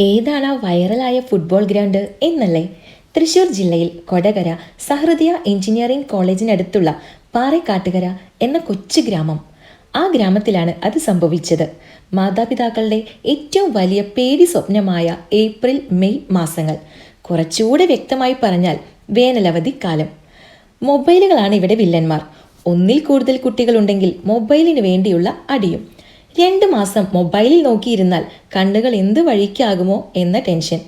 ഏതാണ് ആ വൈറലായ ഫുട്ബോൾ ഗ്രൗണ്ട് എന്നല്ലേ? തൃശൂർ ജില്ലയിൽ കൊടകര സഹൃദയ എഞ്ചിനീയറിംഗ് കോളേജിനടുത്തുള്ള പാറേക്കാട്ടുകര എന്ന കൊച്ചു ഗ്രാമം. ആ ഗ്രാമത്തിലാണ് അത് സംഭവിച്ചത്. മാതാപിതാക്കളുടെ ഏറ്റവും വലിയ പേടി സ്വപ്നമായ ഏപ്രിൽ മെയ് മാസങ്ങൾ. കുറച്ചുകൂടെ വ്യക്തമായി പറഞ്ഞാൽ വേനലവധി കാലം. മൊബൈലുകളാണ് ഇവിടെ വില്ലന്മാർ. ഒന്നിൽ കൂടുതൽ കുട്ടികളുണ്ടെങ്കിൽ മൊബൈലിന് വേണ്ടിയുള്ള അടിയും. 2 മാസം മൊബൈലിൽ നോക്കിയിരുന്നാൽ കണ്ണുകൾ എന്ത് വഴിക്കാകുമോ എന്ന ടെൻഷൻ.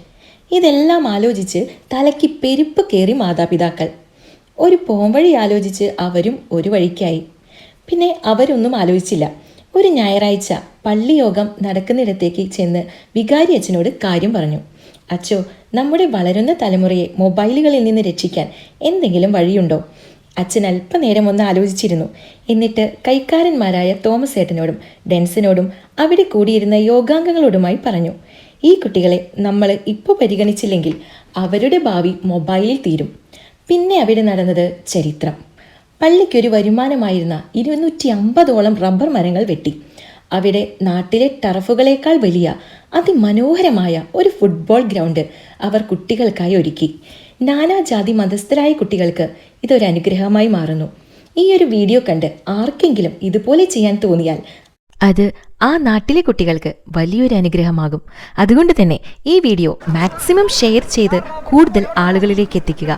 ഇതെല്ലാം ആലോചിച്ച് തലയ്ക്ക് പെരുപ്പ് കയറി മാതാപിതാക്കൾ. ഒരു പോംവഴി ആലോചിച്ച് അവരും ഒരു വഴിക്കായി. പിന്നെ അവരൊന്നും ആലോചിച്ചില്ല. ഒരു ഞായറാഴ്ച പള്ളിയോഗം നടക്കുന്നിടത്തേക്ക് ചെന്ന് വികാരി അച്ഛനോട് കാര്യം പറഞ്ഞു. അച്ചോ, നമ്മുടെ വളരുന്ന തലമുറയെ മൊബൈലുകളിൽ നിന്ന് രക്ഷിക്കാൻ എന്തെങ്കിലും വഴിയുണ്ടോ? അച്ഛൻ അല്പനേരം ഒന്ന് ആലോചിച്ചിരുന്നു. എന്നിട്ട് കൈക്കാരന്മാരായ തോമസ് ഏട്ടനോടും ഡെൻസിനോടും അവിടെ കൂടിയിരുന്ന യോഗാംഗങ്ങളോടുമായി പറഞ്ഞു, ഈ കുട്ടികളെ നമ്മൾ ഇപ്പോൾ പരിഗണിച്ചില്ലെങ്കിൽ അവരുടെ ഭാവി മൊബൈലിൽ തീരും. പിന്നെ അവിടെ നടന്നത് ചരിത്രം. പള്ളിക്കൊരു വരുമാനമായിരുന്ന 250ഓളം റബ്ബർ മരങ്ങൾ വെട്ടി. അവിടെ നാട്ടിലെ ടർഫുകളേക്കാൾ വലിയ അതിമനോഹരമായ ഒരു ഫുട്ബോൾ ഗ്രൗണ്ട് അവർ കുട്ടികൾക്കായി ഒരുക്കി. നാനാജാതി മതസ്ഥരായ കുട്ടികൾക്ക് ഇതൊരു അനുഗ്രഹമായി മാറുന്നു. ഈ ഒരു വീഡിയോ കണ്ട് ആർക്കെങ്കിലും ഇതുപോലെ ചെയ്യാൻ തോന്നിയാൽ അത് ആ നാട്ടിലെ കുട്ടികൾക്ക് വലിയൊരു അനുഗ്രഹമാകും. അതുകൊണ്ട് തന്നെ ഈ വീഡിയോ മാക്സിമം ഷെയർ ചെയ്ത് കൂടുതൽ ആളുകളിലേക്ക് എത്തിക്കുക.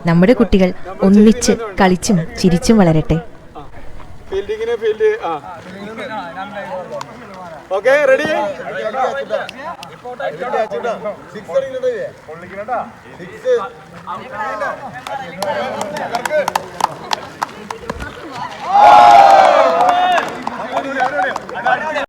നമ്മുടെ കുട്ടികൾ ഒന്നിച്ച് കളിച്ചും ചിരിച്ചും വളരട്ടെ. Okay, ready?